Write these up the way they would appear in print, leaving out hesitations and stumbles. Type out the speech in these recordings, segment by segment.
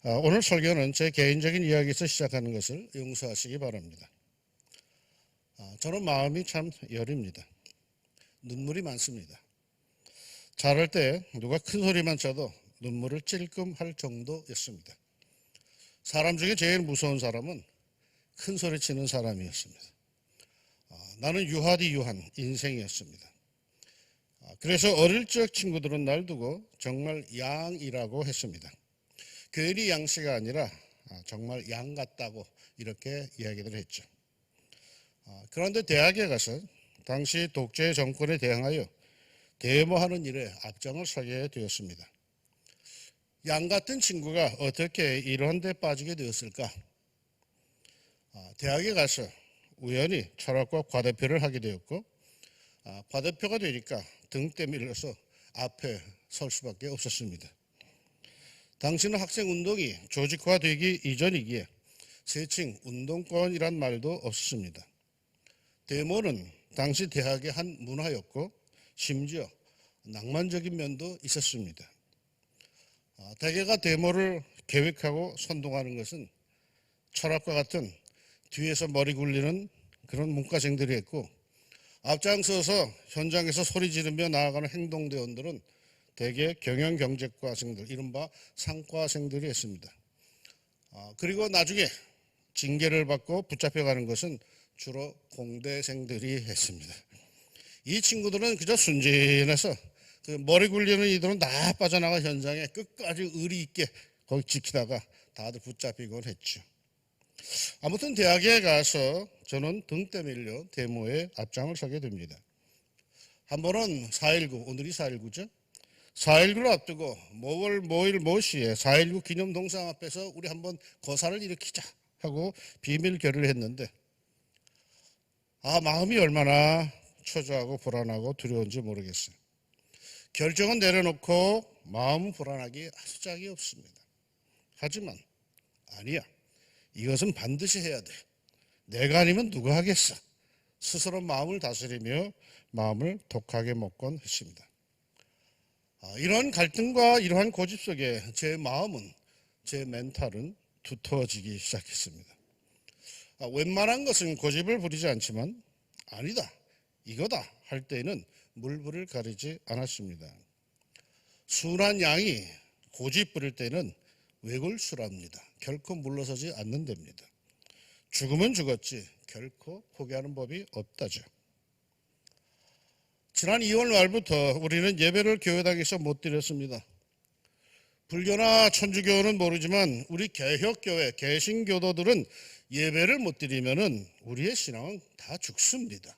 오늘 설교는 제 개인적인 이야기에서 시작하는 것을 용서하시기 바랍니다. 저는 마음이 참 여립니다. 눈물이 많습니다. 자랄 때 누가 큰 소리만 쳐도 눈물을 찔끔 할 정도였습니다. 사람 중에 제일 무서운 사람은 큰 소리 치는 사람이었습니다. 나는 유하디 유한 인생이었습니다. 그래서 어릴 적 친구들은 날 두고 정말 양이라고 했습니다. 괜히 양씨가 아니라 정말 양 같다고 이렇게 이야기를 했죠. 그런데 대학에 가서 당시 독재 정권에 대항하여 데모하는 일에 앞장을 서게 되었습니다. 양 같은 친구가 어떻게 이런 데 빠지게 되었을까? 대학에 가서 우연히 철학과 과대표를 하게 되었고, 과대표가 되니까 등 때밀려서 앞에 설 수밖에 없었습니다. 당시는 학생운동이 조직화되기 이전이기에 세칭 운동권이란 말도 없었습니다. 데모는 당시 대학의 한 문화였고 심지어 낭만적인 면도 있었습니다. 대개가 데모를 계획하고 선동하는 것은 철학과 같은 뒤에서 머리 굴리는 그런 문과생들이 했고, 앞장서서 현장에서 소리 지르며 나아가는 행동대원들은 대개 경영경제과생들, 이른바 상과생들이 했습니다. 그리고 나중에 징계를 받고 붙잡혀가는 것은 주로 공대생들이 했습니다. 이 친구들은 그저 순진해서 머리 굴리는 이들은 다 빠져나가 현장에 끝까지 의리 있게 거기 지키다가 다들 붙잡히곤 했죠. 아무튼 대학에 가서 저는 등 때밀려 데모에 앞장을 서게 됩니다. 한 번은 4.19, 오늘이 4.19죠. 4.19를 앞두고 뭐월 뭐일 뭐시에 4.19 기념동상 앞에서 우리 한번 거사를 일으키자 하고 비밀 결의를 했는데, 마음이 얼마나 초조하고 불안하고 두려운지 모르겠어요. 결정은 내려놓고 마음은 불안하기 아주 짝이 없습니다. 하지만 아니야, 이것은 반드시 해야 돼. 내가 아니면 누가 하겠어. 스스로 마음을 다스리며 마음을 독하게 먹곤 했습니다. 이런 갈등과 이러한 고집 속에 제 마음은, 제 멘탈은 두터워지기 시작했습니다. 웬만한 것은 고집을 부리지 않지만 아니다, 이거다 할 때에는 물불을 가리지 않았습니다. 순한 양이 고집 부릴 때는 외골수랍니다. 결코 물러서지 않는 데입니다. 죽으면 죽었지 결코 포기하는 법이 없다죠. 지난 2월 말부터 우리는 예배를 교회당에서 못 드렸습니다. 불교나 천주교는 모르지만 우리 개혁교회, 개신교도들은 예배를 못 드리면 우리의 신앙은 다 죽습니다.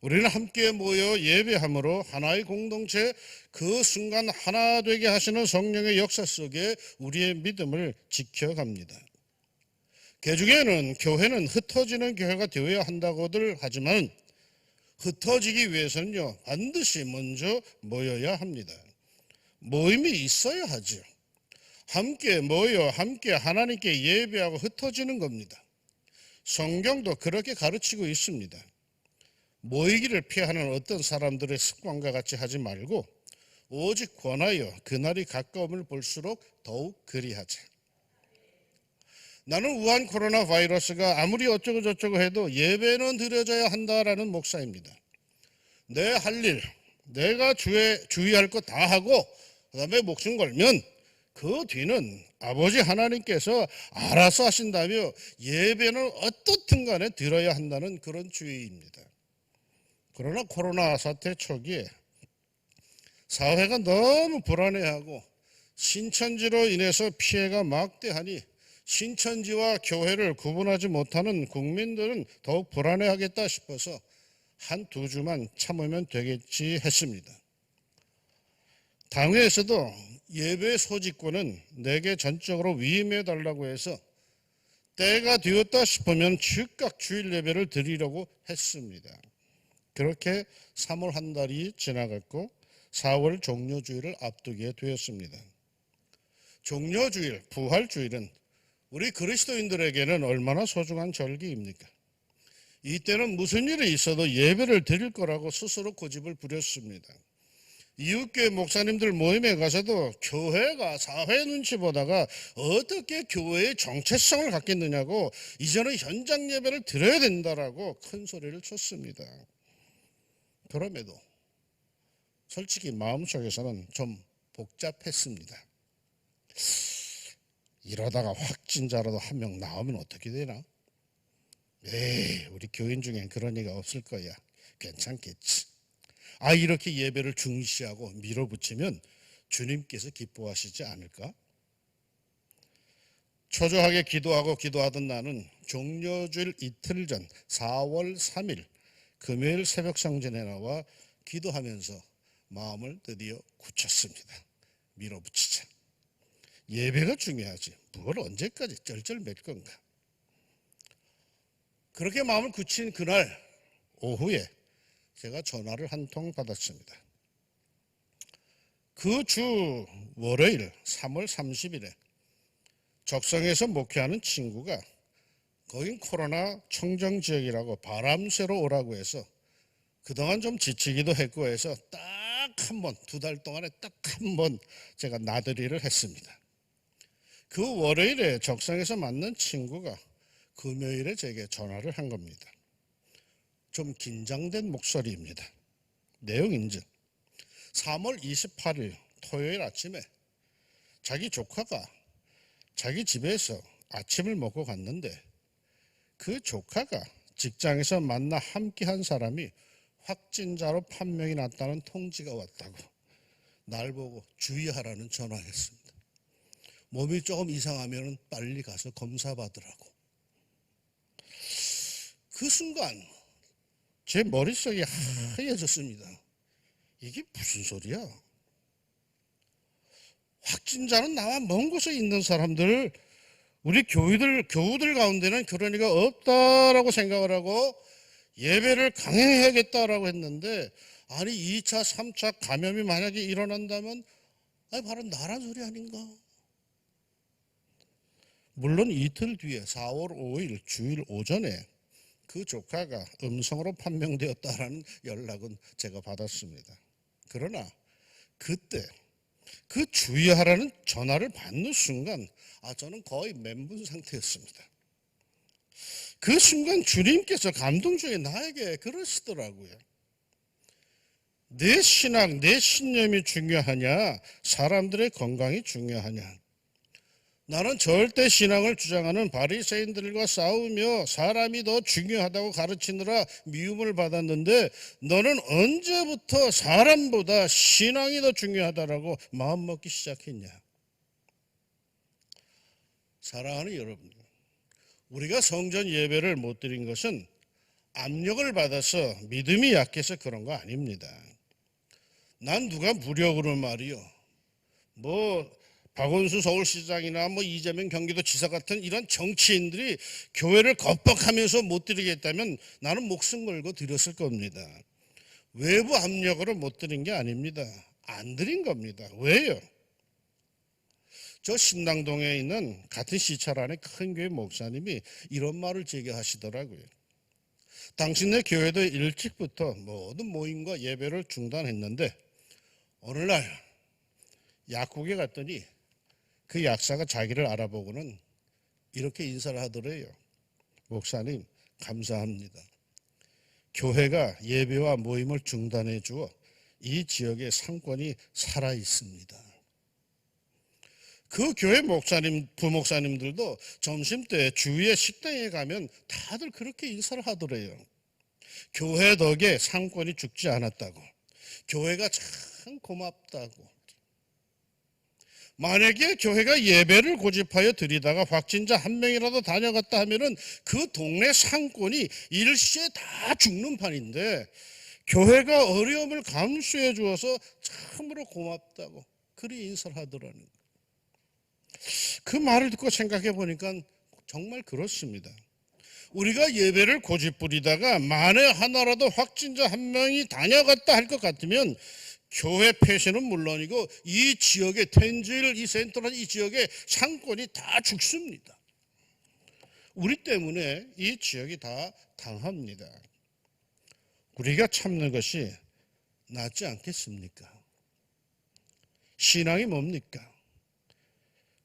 우리는 함께 모여 예배함으로 하나의 공동체, 그 순간 하나 되게 하시는 성령의 역사 속에 우리의 믿음을 지켜갑니다. 개중에는 교회는 흩어지는 교회가 되어야 한다고들 하지만 흩어지기 위해서는요, 반드시 먼저 모여야 합니다. 모임이 있어야 하죠. 함께 모여 함께 하나님께 예배하고 흩어지는 겁니다. 성경도 그렇게 가르치고 있습니다. 모이기를 피하는 어떤 사람들의 습관과 같이 하지 말고 오직 권하여 그날이 가까움을 볼수록 더욱 그리하자. 나는 우한 코로나 바이러스가 아무리 어쩌고 저쩌고 해도 예배는 드려져야 한다라는 목사입니다. 내 할 일, 내가 주의할 거 다 하고 그 다음에 목숨 걸면 그 뒤는 아버지 하나님께서 알아서 하신다며 예배는 어떻든 간에 드려야 한다는 그런 주의입니다. 그러나 코로나 사태 초기에 사회가 너무 불안해하고 신천지로 인해서 피해가 막대하니 신천지와 교회를 구분하지 못하는 국민들은 더욱 불안해하겠다 싶어서 한 두 주만 참으면 되겠지 했습니다. 당회에서도 예배 소집권은 내게 전적으로 위임해달라고 해서 때가 되었다 싶으면 즉각 주일 예배를 드리려고 했습니다. 그렇게 3월 한 달이 지나갔고 4월 종료주일을 앞두게 되었습니다. 종료주일, 부활주일은 우리 그리스도인들에게는 얼마나 소중한 절기입니까? 이때는 무슨 일이 있어도 예배를 드릴 거라고 스스로 고집을 부렸습니다. 이웃교회 목사님들 모임에 가서도 교회가 사회 눈치 보다가 어떻게 교회의 정체성을 갖겠느냐고 이제는 현장 예배를 드려야 된다라고 큰 소리를 쳤습니다. 그럼에도 솔직히 마음속에서는 좀 복잡했습니다. 이러다가 확진자라도 한 명 나오면 어떻게 되나? 에이, 우리 교인 중엔 그런 애가 없을 거야. 괜찮겠지. 이렇게 예배를 중시하고 밀어붙이면 주님께서 기뻐하시지 않을까? 초조하게 기도하던 나는 종려주일 이틀 전 4월 3일 금요일 새벽 성전에 나와 기도하면서 마음을 드디어 굳혔습니다. 밀어붙이자. 예배가 중요하지. 뭘 언제까지 쩔쩔맬 건가? 그렇게 마음을 굳힌 그날 오후에 제가 전화를 한 통 받았습니다. 그 주 월요일 3월 30일에 적성에서 목회하는 친구가 거긴 코로나 청정 지역이라고 바람 쐬러 오라고 해서 그동안 좀 지치기도 했고 해서 딱 한 번, 2달 동안에 딱 한 번 제가 나들이를 했습니다. 그 월요일에 적성에서 만난 친구가 금요일에 제게 전화를 한 겁니다. 좀 긴장된 목소리입니다. 내용인즉 3월 28일 토요일 아침에 자기 조카가 자기 집에서 아침을 먹고 갔는데 그 조카가 직장에서 만나 함께한 사람이 확진자로 판명이 났다는 통지가 왔다고 날 보고 주의하라는 전화했습니다. 몸이 조금 이상하면 빨리 가서 검사 받으라고. 그 순간 제 머릿속이 하얘졌습니다. 이게 무슨 소리야? 확진자는 나와 먼 곳에 있는 사람들, 우리 교우들 가운데는 그런 리가 없다라고 생각을 하고 예배를 강행해야겠다라고 했는데, 아니 2차, 3차 감염이 만약에 일어난다면 바로 나란 소리 아닌가? 물론 이틀 뒤에 4월 5일 주일 오전에 그 조카가 음성으로 판명되었다라는 연락은 제가 받았습니다. 그러나 그때 그 주의하라는 전화를 받는 순간 저는 거의 멘붕 상태였습니다. 그 순간 주님께서 감동 중에 나에게 그러시더라고요. 내 신앙, 내 신념이 중요하냐? 사람들의 건강이 중요하냐? 나는 절대 신앙을 주장하는 바리새인들과 싸우며 사람이 더 중요하다고 가르치느라 미움을 받았는데 너는 언제부터 사람보다 신앙이 더 중요하다라고 마음먹기 시작했냐? 사랑하는 여러분, 우리가 성전 예배를 못 드린 것은 압력을 받아서 믿음이 약해서 그런 거 아닙니다. 난 누가 무력으로 말이요. 박원순 서울시장이나 이재명 경기도지사 같은 이런 정치인들이 교회를 겁박하면서 못 드리겠다면 나는 목숨 걸고 드렸을 겁니다. 외부 압력으로 못 드린 게 아닙니다. 안 드린 겁니다. 왜요? 저 신당동에 있는 같은 시찰 안에 큰 교회 목사님이 이런 말을 제게 하시더라고요. 당신네 교회도 일찍부터 모든 모임과 예배를 중단했는데 어느 날 약국에 갔더니 그 약사가 자기를 알아보고는 이렇게 인사를 하더래요. 목사님, 감사합니다. 교회가 예배와 모임을 중단해 주어 이 지역의 상권이 살아 있습니다. 그 교회 목사님, 부목사님들도 점심때 주위의 식당에 가면 다들 그렇게 인사를 하더래요. 교회 덕에 상권이 죽지 않았다고. 교회가 참 고맙다고. 만약에 교회가 예배를 고집하여 드리다가 확진자 한 명이라도 다녀갔다 하면은 그 동네 상권이 일시에 다 죽는 판인데 교회가 어려움을 감수해 주어서 참으로 고맙다고 그리 인사를 하더라는 거예요. 그 말을 듣고 생각해 보니까 정말 그렇습니다. 우리가 예배를 고집부리다가 만에 하나라도 확진자 한 명이 다녀갔다 할 것 같으면 교회 폐쇄는 물론이고 이 지역의 텐주일, 이 센트럴, 이 지역의 상권이 다 죽습니다. 우리 때문에 이 지역이 다 당합니다. 우리가 참는 것이 낫지 않겠습니까? 신앙이 뭡니까?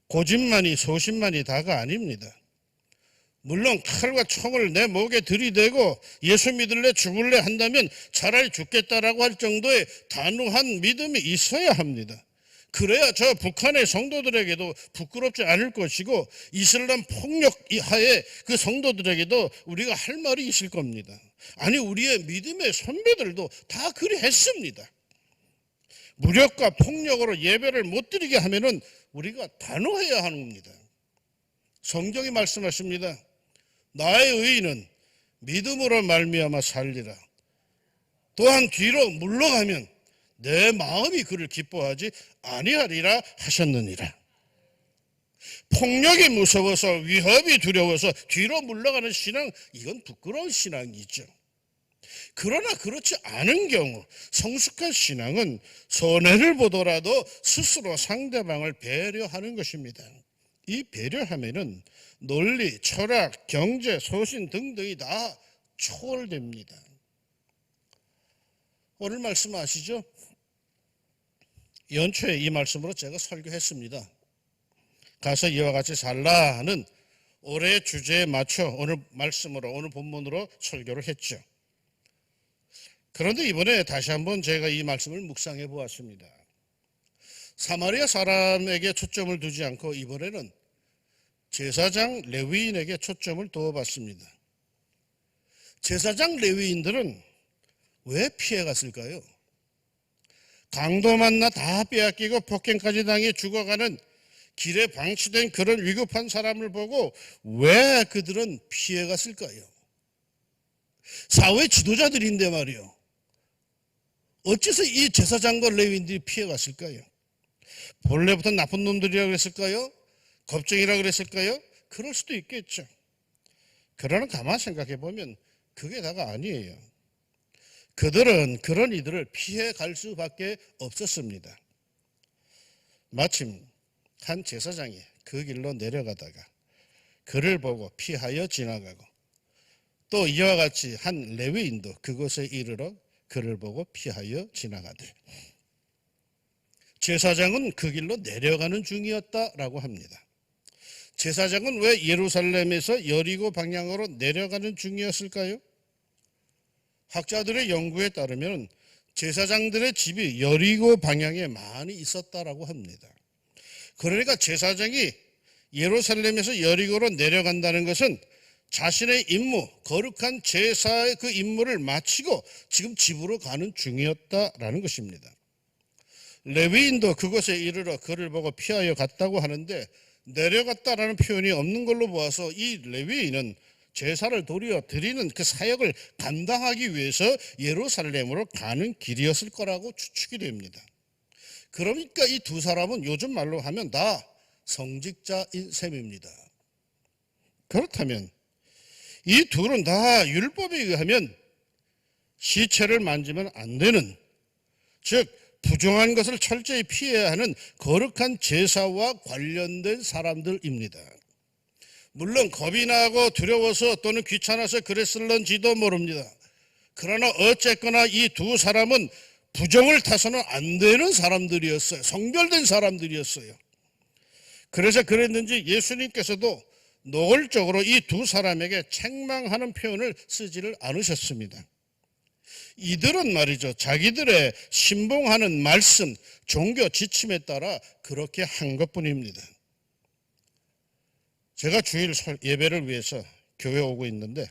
고집만이 소신만이 다가 아닙니다. 물론 칼과 총을 내 목에 들이대고 예수 믿을래 죽을래 한다면 차라리 죽겠다라고 할 정도의 단호한 믿음이 있어야 합니다. 그래야 저 북한의 성도들에게도 부끄럽지 않을 것이고 이슬람 폭력 하에 그 성도들에게도 우리가 할 말이 있을 겁니다. 아니 우리의 믿음의 선배들도 다 그리 했습니다. 무력과 폭력으로 예배를 못 드리게 하면은 우리가 단호해야 하는 겁니다. 성경이 말씀하십니다. 나의 의인은 믿음으로 말미암아 살리라. 또한 뒤로 물러가면 내 마음이 그를 기뻐하지 아니하리라 하셨느니라. 폭력이 무서워서 위협이 두려워서 뒤로 물러가는 신앙, 이건 부끄러운 신앙이죠. 그러나 그렇지 않은 경우 성숙한 신앙은 손해를 보더라도 스스로 상대방을 배려하는 것입니다. 이 배려하면은 논리, 철학, 경제, 소신 등등이 다 초월됩니다. 오늘 말씀 아시죠? 연초에 이 말씀으로 제가 설교했습니다. 가서 이와 같이 살라 하는 올해의 주제에 맞춰 오늘 말씀으로, 오늘 본문으로 설교를 했죠. 그런데 이번에 다시 한번 제가 이 말씀을 묵상해 보았습니다. 사마리아 사람에게 초점을 두지 않고 이번에는 제사장 레위인에게 초점을 두어봤습니다. 제사장 레위인들은 왜 피해갔을까요? 강도 만나 다 빼앗기고 폭행까지 당해 죽어가는 길에 방치된 그런 위급한 사람을 보고 왜 그들은 피해갔을까요? 사회 지도자들인데 말이요. 어째서 이 제사장과 레위인들이 피해갔을까요? 본래부터 나쁜 놈들이라고 그랬을까요? 겁쟁이라고 그랬을까요? 그럴 수도 있겠죠. 그러나 가만 생각해 보면 그게 다가 아니에요. 그들은 그런 이들을 피해갈 수밖에 없었습니다. 마침 한 제사장이 그 길로 내려가다가 그를 보고 피하여 지나가고 또 이와 같이 한 레위인도 그곳에 이르러 그를 보고 피하여 지나가되 제사장은 그 길로 내려가는 중이었다라고 합니다. 제사장은 왜 예루살렘에서 여리고 방향으로 내려가는 중이었을까요? 학자들의 연구에 따르면 제사장들의 집이 여리고 방향에 많이 있었다라고 합니다. 그러니까 제사장이 예루살렘에서 여리고로 내려간다는 것은 자신의 임무, 거룩한 제사의 그 임무를 마치고 지금 집으로 가는 중이었다라는 것입니다. 레위인도 그곳에 이르러 그를 보고 피하여 갔다고 하는데 내려갔다라는 표현이 없는 걸로 보아서 이 레위인은 제사를 도리어 드리는 그 사역을 감당하기 위해서 예루살렘으로 가는 길이었을 거라고 추측이 됩니다. 그러니까 이 두 사람은 요즘 말로 하면 다 성직자인 셈입니다. 그렇다면 이 둘은 다 율법에 의하면 시체를 만지면 안 되는, 즉 부정한 것을 철저히 피해야 하는 거룩한 제사와 관련된 사람들입니다. 물론 겁이 나고 두려워서 또는 귀찮아서 그랬을런지도 모릅니다. 그러나 어쨌거나 이 두 사람은 부정을 타서는 안 되는 사람들이었어요. 성별된 사람들이었어요. 그래서 그랬는지 예수님께서도 노골적으로 이 두 사람에게 책망하는 표현을 쓰지를 않으셨습니다. 이들은 말이죠, 자기들의 신봉하는 말씀, 종교 지침에 따라 그렇게 한 것뿐입니다. 제가 주일 예배를 위해서 교회 오고 있는데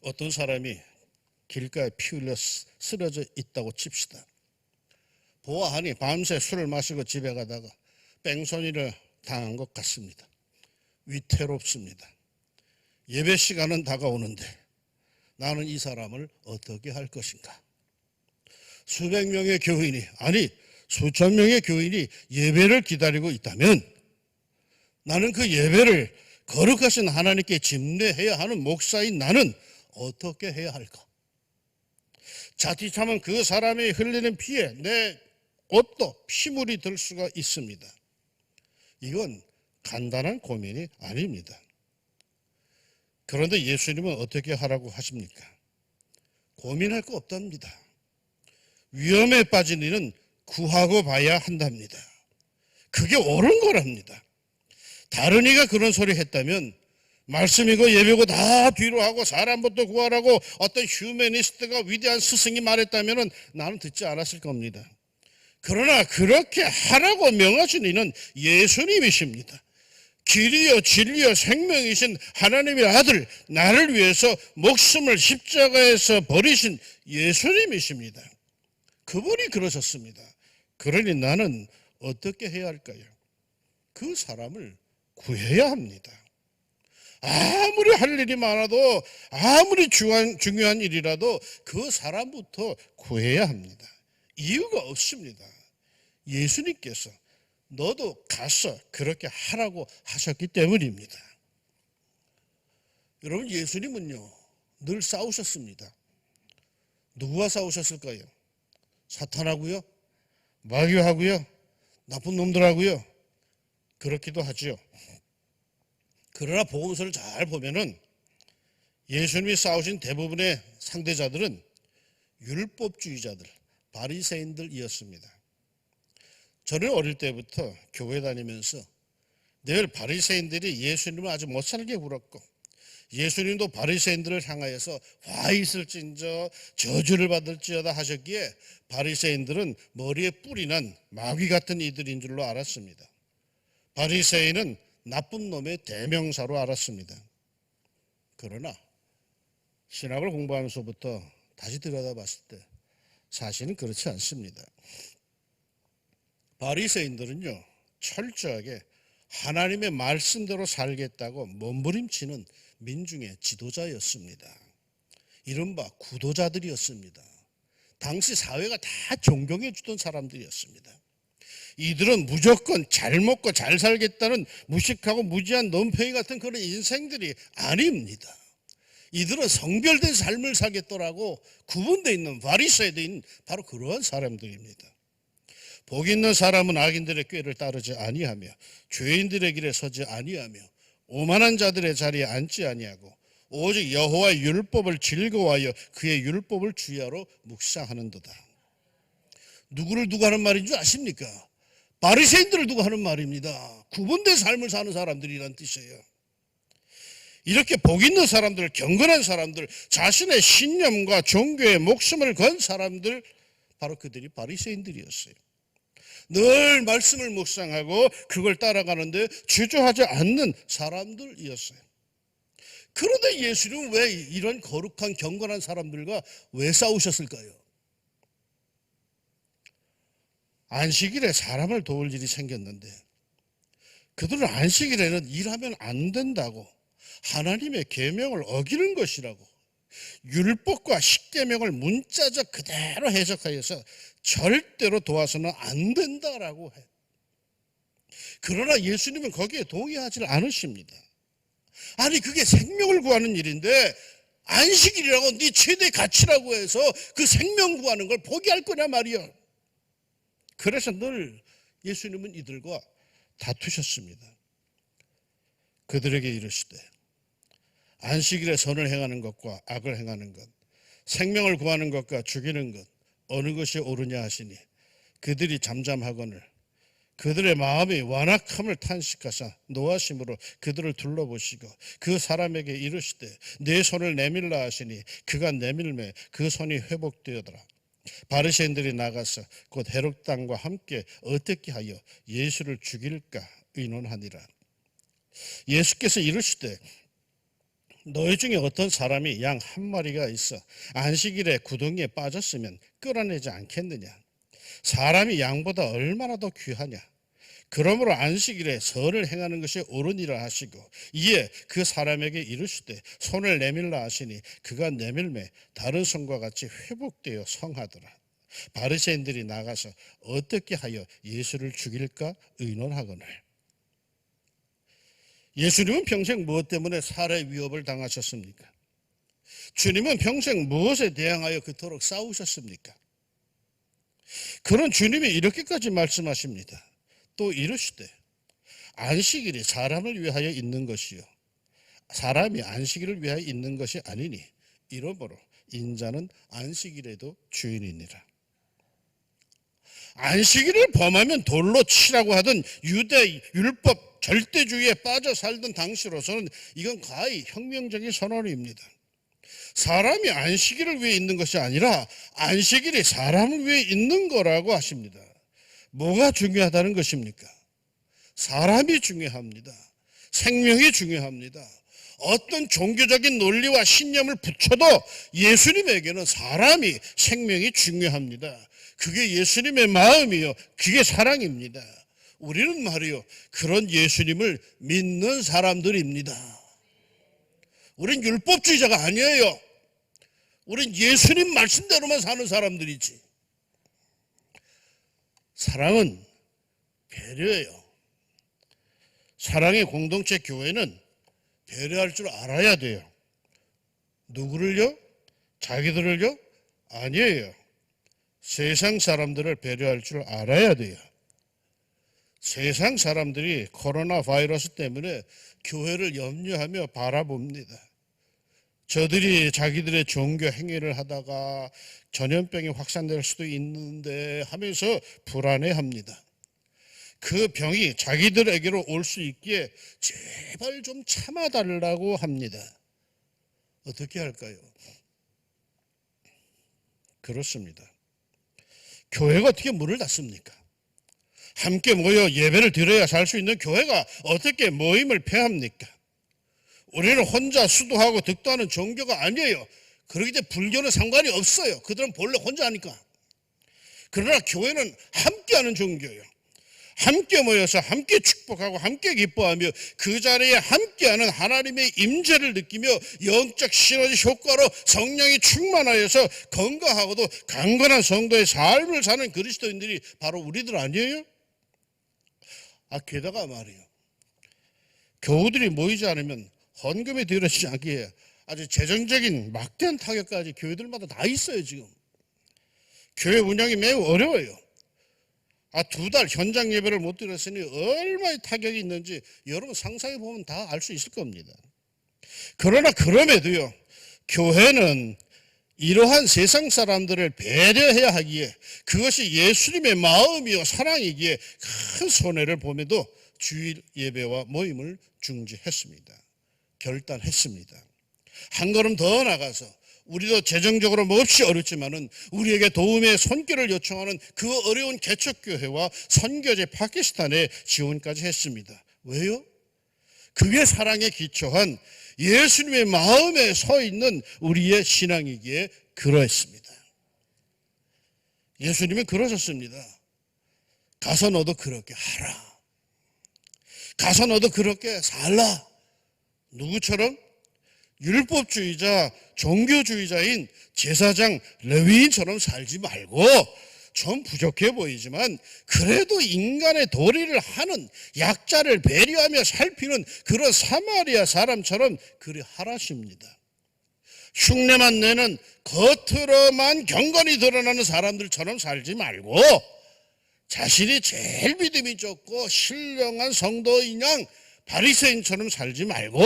어떤 사람이 길가에 피 흘려 쓰러져 있다고 칩시다. 보아하니 밤새 술을 마시고 집에 가다가 뺑소니를 당한 것 같습니다. 위태롭습니다. 예배 시간은 다가오는데 나는 이 사람을 어떻게 할 것인가? 수백 명의 교인이, 아니 수천 명의 교인이 예배를 기다리고 있다면 나는 그 예배를 거룩하신 하나님께 집례해야 하는 목사인 나는 어떻게 해야 할까? 자칫하면 그 사람이 흘리는 피에 내 옷도 피물이 들 수가 있습니다. 이건 간단한 고민이 아닙니다. 그런데 예수님은 어떻게 하라고 하십니까? 고민할 거 없답니다. 위험에 빠진 이는 구하고 봐야 한답니다. 그게 옳은 거랍니다. 다른 이가 그런 소리 했다면 말씀이고 예배고 다 뒤로 하고 사람부터 구하라고 어떤 휴머니스트가 위대한 스승이 말했다면 나는 듣지 않았을 겁니다. 그러나 그렇게 하라고 명하신 이는 예수님이십니다. 길이요 진리요 생명이신 하나님의 아들, 나를 위해서 목숨을 십자가에서 버리신 예수님이십니다. 그분이 그러셨습니다. 그러니 나는 어떻게 해야 할까요? 그 사람을 구해야 합니다. 아무리 할 일이 많아도, 아무리 중요한 일이라도 그 사람부터 구해야 합니다. 이유가 없습니다. 예수님께서 너도 가서 그렇게 하라고 하셨기 때문입니다. 여러분, 예수님은요 늘 싸우셨습니다. 누구와 싸우셨을까요? 사탄하고요? 마귀하고요? 나쁜 놈들하고요? 그렇기도 하죠. 그러나 복음서를 잘 보면은 예수님이 싸우신 대부분의 상대자들은 율법주의자들, 바리새인들이었습니다. 저는 어릴 때부터 교회 다니면서 늘 바리새인들이 예수님을 아주 못 살게 굴었고 예수님도 바리새인들을 향하여서 화 있을진저 저주를 받을지어다 하셨기에 바리새인들은 머리에 뿔이 난 마귀 같은 이들인 줄로 알았습니다. 바리새인은 나쁜 놈의 대명사로 알았습니다. 그러나 신학을 공부하면서부터 다시 들여다봤을 때 사실은 그렇지 않습니다. 바리새인들은요 철저하게 하나님의 말씀대로 살겠다고 몸부림치는 민중의 지도자였습니다. 이른바 구도자들이었습니다. 당시 사회가 다 존경해 주던 사람들이었습니다. 이들은 무조건 잘 먹고 잘 살겠다는 무식하고 무지한 놈팽이 같은 그런 인생들이 아닙니다. 이들은 성별된 삶을 살겠더라고 구분되어 있는 바리새인인 바로 그러한 사람들입니다. 복 있는 사람은 악인들의 꾀를 따르지 아니하며 죄인들의 길에 서지 아니하며 오만한 자들의 자리에 앉지 아니하고 오직 여호와의 율법을 즐거워하여 그의 율법을 주야로 묵상하는도다. 누구를 두고 하는 말인 줄 아십니까? 바리새인들을 두고 하는 말입니다. 구분된 삶을 사는 사람들이란 뜻이에요. 이렇게 복 있는 사람들, 경건한 사람들, 자신의 신념과 종교에 목숨을 건 사람들, 바로 그들이 바리새인들이었어요. 늘 말씀을 묵상하고 그걸 따라가는데 주저하지 않는 사람들이었어요. 그런데 예수님은 왜 이런 거룩한 경건한 사람들과 왜 싸우셨을까요? 안식일에 사람을 도울 일이 생겼는데 그들은 안식일에는 일하면 안 된다고 하나님의 계명을 어기는 것이라고 율법과 십계명을 문자적 그대로 해석하여서 절대로 도와서는 안 된다라고 해. 그러나 예수님은 거기에 동의하지 않으십니다. 아니 그게 생명을 구하는 일인데 안식일이라고 네 최대 가치라고 해서 그 생명 구하는 걸 포기할 거냐 말이야. 그래서 늘 예수님은 이들과 다투셨습니다. 그들에게 이르시되 안식일에 선을 행하는 것과 악을 행하는 것, 생명을 구하는 것과 죽이는 것 어느 것이 옳으냐 하시니 그들이 잠잠하거늘 그들의 마음이 완악함을 탄식하사 노하심으로 그들을 둘러보시고 그 사람에게 이르시되 내 손을 내밀라 하시니 그가 내밀매 그 손이 회복되었더라. 바리새인들이 나가서 곧 헤롯 당과 함께 어떻게 하여 예수를 죽일까 의논하니라. 예수께서 이르시되 너희 중에 어떤 사람이 양 한 마리가 있어 안식일에 구덩이에 빠졌으면 끌어내지 않겠느냐. 사람이 양보다 얼마나 더 귀하냐. 그러므로 안식일에 선을 행하는 것이 옳으니라 하시고 이에 그 사람에게 이르시되 손을 내밀라 하시니 그가 내밀매 다른 손과 같이 회복되어 성하더라. 바리새인들이 나가서 어떻게 하여 예수를 죽일까 의논하거늘. 예수님은 평생 무엇 때문에 살해 위협을 당하셨습니까? 주님은 평생 무엇에 대항하여 그토록 싸우셨습니까? 그런 주님이 이렇게까지 말씀하십니다. 또 이르시되 안식일이 사람을 위하여 있는 것이요 사람이 안식일을 위하여 있는 것이 아니니 이러므로 인자는 안식일에도 주인이니라. 안식일을 범하면 돌로 치라고 하던 유대 율법 절대주의에 빠져 살던 당시로서는 이건 가히 혁명적인 선언입니다. 사람이 안식일을 위해 있는 것이 아니라 안식일이 사람을 위해 있는 거라고 하십니다. 뭐가 중요하다는 것입니까? 사람이 중요합니다. 생명이 중요합니다. 어떤 종교적인 논리와 신념을 붙여도 예수님에게는 사람이, 생명이 중요합니다. 그게 예수님의 마음이요, 그게 사랑입니다. 우리는 말이요, 그런 예수님을 믿는 사람들입니다. 우린 율법주의자가 아니에요. 우린 예수님 말씀대로만 사는 사람들이지. 사랑은 배려예요. 사랑의 공동체 교회는 배려할 줄 알아야 돼요. 누구를요? 자기들을요? 아니에요. 세상 사람들을 배려할 줄 알아야 돼요. 세상 사람들이 코로나 바이러스 때문에 교회를 염려하며 바라봅니다. 저들이 자기들의 종교 행위를 하다가 전염병이 확산될 수도 있는데 하면서 불안해합니다. 그 병이 자기들에게로 올 수 있기에 제발 좀 참아달라고 합니다. 어떻게 할까요? 그렇습니다. 교회가 어떻게 문을 닫습니까? 함께 모여 예배를 드려야 살 수 있는 교회가 어떻게 모임을 폐합니까? 우리는 혼자 수도하고 득도하는 종교가 아니에요. 그러기 때문에 불교는 상관이 없어요. 그들은 본래 혼자 하니까. 그러나 교회는 함께하는 종교예요. 함께 모여서 함께 축복하고 함께 기뻐하며 그 자리에 함께하는 하나님의 임재를 느끼며 영적 시너지 효과로 성령이 충만하여서 건강하고도 강건한 성도의 삶을 사는 그리스도인들이 바로 우리들 아니에요? 게다가 말이에요, 교우들이 모이지 않으면 헌금이 드려지지 않기에 아주 재정적인 막대한 타격까지 교회들마다 다 있어요. 지금 교회 운영이 매우 어려워요. 2달 현장 예배를 못 드렸으니 얼마의 타격이 있는지 여러분 상상해 보면 다 알 수 있을 겁니다. 그러나 그럼에도요, 교회는 이러한 세상 사람들을 배려해야 하기에, 그것이 예수님의 마음이요 사랑이기에 큰 손해를 보면도 주일 예배와 모임을 중지했습니다. 결단했습니다. 한 걸음 더 나가서 우리도 재정적으로 몹시 어렵지만은 우리에게 도움의 손길을 요청하는 그 어려운 개척교회와 선교제 파키스탄에 지원까지 했습니다. 왜요? 그게 사랑에 기초한 예수님의 마음에 서 있는 우리의 신앙이기에 그러했습니다. 예수님은 그러셨습니다. 가서 너도 그렇게 하라. 가서 너도 그렇게 살라. 누구처럼? 율법주의자, 종교주의자인 제사장, 레위인처럼 살지 말고 좀 부족해 보이지만 그래도 인간의 도리를 하는, 약자를 배려하며 살피는 그런 사마리아 사람처럼 그리 하라십니다. 흉내만 내는, 겉으로만 경건히 드러나는 사람들처럼 살지 말고 자신이 제일 믿음이 좋고 신령한 성도인 양 바리새인처럼 살지 말고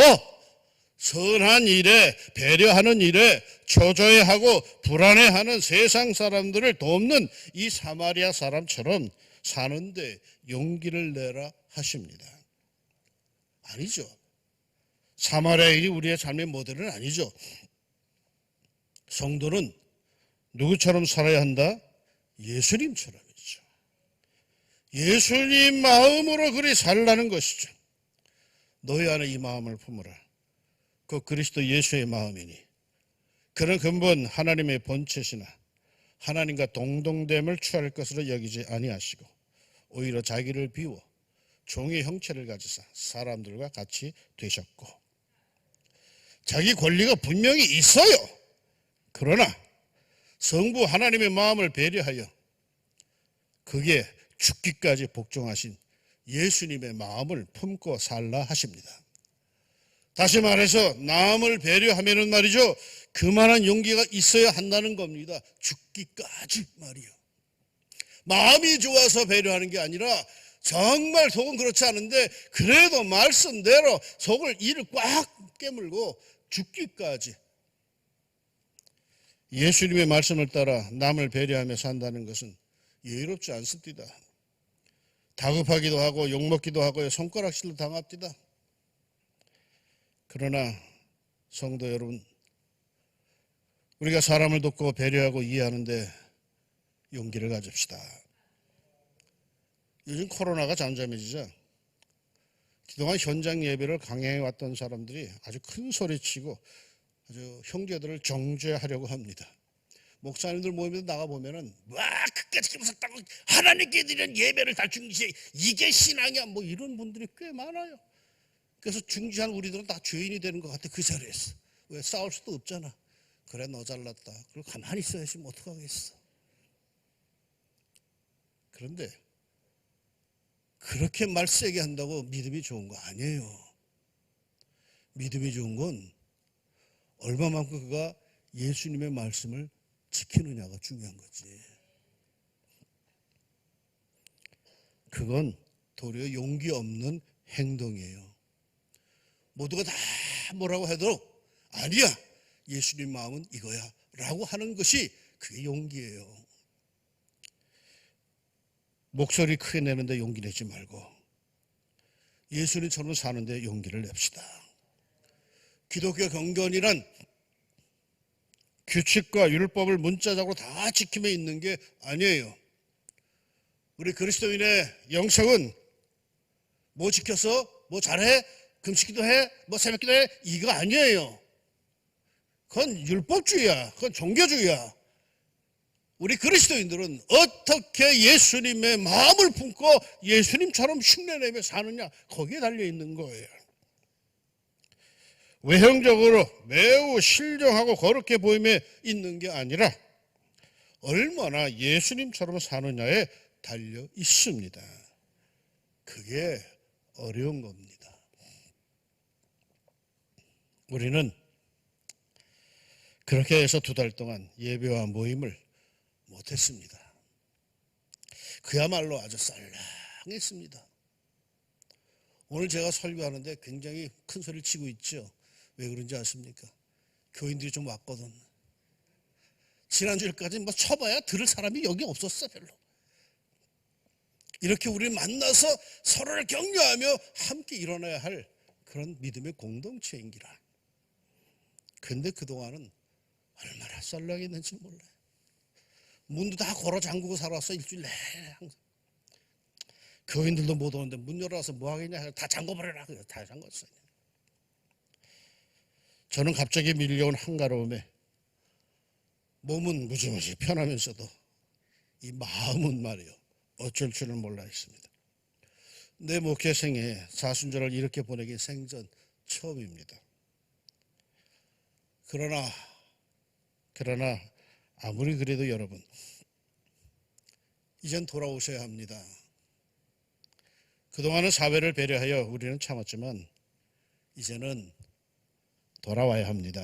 선한 일에, 배려하는 일에 초조해하고 불안해하는 세상 사람들을 돕는 이 사마리아 사람처럼 사는데 용기를 내라 하십니다. 아니죠. 사마리아인이 우리의 삶의 모델은 아니죠. 성도는 누구처럼 살아야 한다? 예수님처럼이죠. 예수님 마음으로 그리 살라는 것이죠. 너희 안에 이 마음을 품으라. 그 그리스도 예수의 마음이니 그런 근본 하나님의 본체시나 하나님과 동등됨을 취할 것으로 여기지 아니하시고 오히려 자기를 비워 종의 형체를 가지사 사람들과 같이 되셨고, 자기 권리가 분명히 있어요. 그러나 성부 하나님의 마음을 배려하여 그게 죽기까지 복종하신 예수님의 마음을 품고 살라 하십니다. 다시 말해서 남을 배려하면은 말이죠, 그만한 용기가 있어야 한다는 겁니다. 죽기까지 말이요. 마음이 좋아서 배려하는 게 아니라 정말 속은 그렇지 않은데 그래도 말씀대로 속을 이를 꽉 깨물고 죽기까지 예수님의 말씀을 따라 남을 배려하며 산다는 것은 여유롭지 않습니다. 다급하기도 하고 욕먹기도 하고 손가락질도 당합니다. 그러나 성도 여러분, 우리가 사람을 돕고 배려하고 이해하는데 용기를 가집시다. 요즘 코로나가 잠잠해지자 그동안 현장 예배를 강행해 왔던 사람들이 아주 큰 소리치고 아주 형제들을 정죄하려고 합니다. 목사님들 모임에 나가보면은 와 그까지 무섭다고 하나님께 드리는 예배를 다 중지해 이게 신앙이야 뭐 이런 분들이 꽤 많아요. 그래서 중지한 우리들은 다 죄인이 되는 것 같아. 그 자리에서 왜 싸울 수도 없잖아. 그래 너 잘났다. 그리고 가만히 있어야지 뭐 어떡하겠어. 그런데 그렇게 말 세게 한다고 믿음이 좋은 거 아니에요. 믿음이 좋은 건 얼마만큼 그가 예수님의 말씀을 지키느냐가 중요한 거지. 그건 도리어 용기 없는 행동이에요. 모두가 다 뭐라고 해도 아니야 예수님 마음은 이거야 라고 하는 것이 그게 용기예요. 목소리 크게 내는데 용기 내지 말고 예수님처럼 사는데 용기를 냅시다. 기독교 경건이란 규칙과 율법을 문자적으로 다 지키며 있는 게 아니에요. 우리 그리스도인의 영성은 뭐 지켜서 뭐 잘해? 금식기도 해? 뭐 새벽기도 해? 이거 아니에요. 그건 율법주의야. 그건 종교주의야. 우리 그리스도인들은 어떻게 예수님의 마음을 품고 예수님처럼 흉내내며 사느냐 거기에 달려있는 거예요. 외형적으로 매우 신령하고 거룩해 보임에 있는 게 아니라 얼마나 예수님처럼 사느냐에 달려 있습니다. 그게 어려운 겁니다. 우리는 그렇게 해서 2달 동안 예배와 모임을 못했습니다. 그야말로 아주 썰렁했습니다. 오늘 제가 설교하는데 굉장히 큰 소리를 치고 있죠. 왜 그런지 아십니까? 교인들이 좀 왔거든. 지난주일까지 뭐 쳐봐야 들을 사람이 여기 없었어 별로. 이렇게 우리 만나서 서로를 격려하며 함께 일어나야 할 그런 믿음의 공동체인기라. 근데 그동안은 얼마나 썰렁했는지 몰라요. 문도 다 걸어 잠그고 살았어 일주일 내내 항상. 교인들도 못 오는데 문 열어서 뭐 하겠냐 다 잠궈버려라. 그래서 다 잠궜어요. 저는 갑자기 밀려온 한가로움에 몸은 무지무지 편하면서도 이 마음은 말이요 어쩔 줄을 몰라 했습니다. 내 목회 생에 사순절을 이렇게 보내긴 생전 처음입니다. 그러나 아무리 그래도 여러분 이젠 돌아오셔야 합니다. 그동안은 사회를 배려하여 우리는 참았지만 이제는 돌아와야 합니다.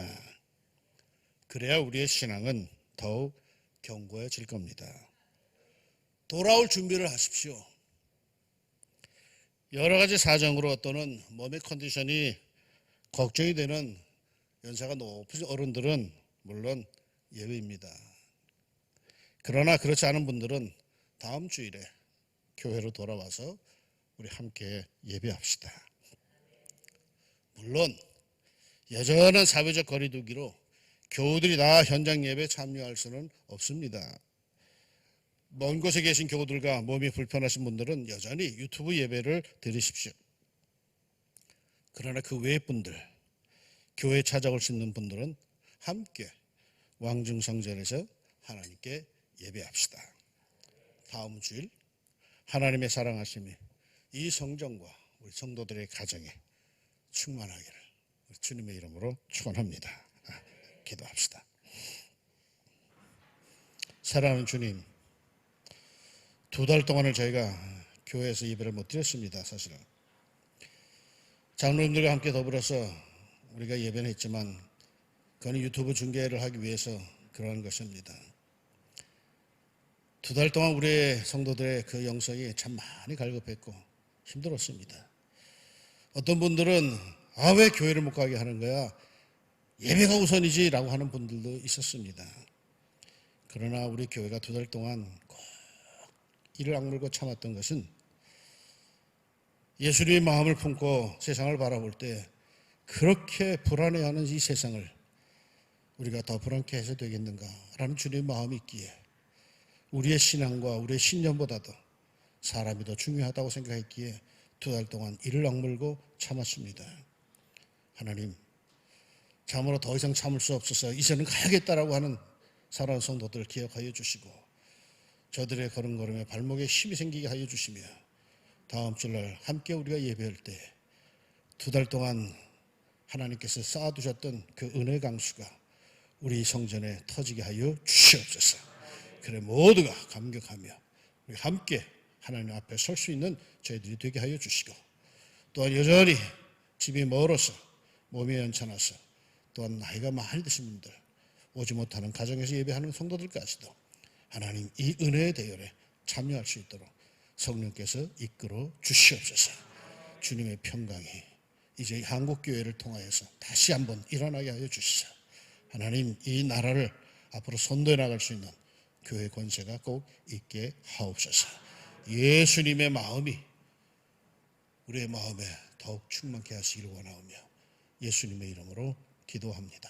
그래야 우리의 신앙은 더욱 견고해질 겁니다. 돌아올 준비를 하십시오. 여러 가지 사정으로 또는 몸의 컨디션이 걱정이 되는 연세가 높으신 어른들은 물론 예외입니다. 그러나 그렇지 않은 분들은 다음 주일에 교회로 돌아와서 우리 함께 예배합시다. 물론 여전한 사회적 거리두기로 교우들이 다 현장 예배에 참여할 수는 없습니다. 먼 곳에 계신 교우들과 몸이 불편하신 분들은 여전히 유튜브 예배를 드리십시오. 그러나 그 외의 분들, 교회에 찾아올 수 있는 분들은 함께 왕중성전에서 하나님께 예배합시다. 다음 주일 하나님의 사랑하심이 이 성전과 우리 성도들의 가정에 충만하기를 주님의 이름으로 축원합니다. 기도합시다. 사랑하는 주님, 2달 동안을 저희가 교회에서 예배를 못 드렸습니다. 사실은 장로님들과 함께 더불어서 우리가 예배는 했지만 그건 유튜브 중계를 하기 위해서 그러한 것입니다. 2달 동안 우리의 성도들의 그 영성이 참 많이 갈급했고 힘들었습니다. 어떤 분들은 왜 교회를 못 가게 하는 거야? 예배가 우선이지 라고 하는 분들도 있었습니다. 그러나 우리 교회가 2달 동안 꼭 이를 악물고 참았던 것은 예수님의 마음을 품고 세상을 바라볼 때 그렇게 불안해하는 이 세상을 우리가 더 불안케 해서 되겠는가라는 주님의 마음이 있기에 우리의 신앙과 우리의 신념보다도 사람이 더 중요하다고 생각했기에 2달 동안 이를 악물고 참았습니다. 하나님, 참으로 더 이상 참을 수 없어서 이제는 가야겠다라고 하는 사랑하는 성도들을 기억하여 주시고 저들의 걸음걸음에 발목에 힘이 생기게 하여 주시며 다음 주날 함께 우리가 예배할 때 2달 동안 하나님께서 쌓아두셨던 그 은혜 강수가 우리 성전에 터지게 하여 주시옵소서. 그래 모두가 감격하며 우리 함께 하나님 앞에 설 수 있는 저희들이 되게 하여 주시고 또한 여전히 집이 멀어서 몸이 연찮아서 또한 나이가 많이 드신 분들 오지 못하는 가정에서 예배하는 성도들까지도 하나님 이 은혜의 대열에 참여할 수 있도록 성령께서 이끌어 주시옵소서. 주님의 평강이 이제 한국교회를 통하여서 다시 한번 일어나게 하여 주시사 하나님 이 나라를 앞으로 선도해 나갈 수 있는 교회 권세가 꼭 있게 하옵소서. 예수님의 마음이 우리의 마음에 더욱 충만케 하시기를 원하오며 예수님의 이름으로 기도합니다.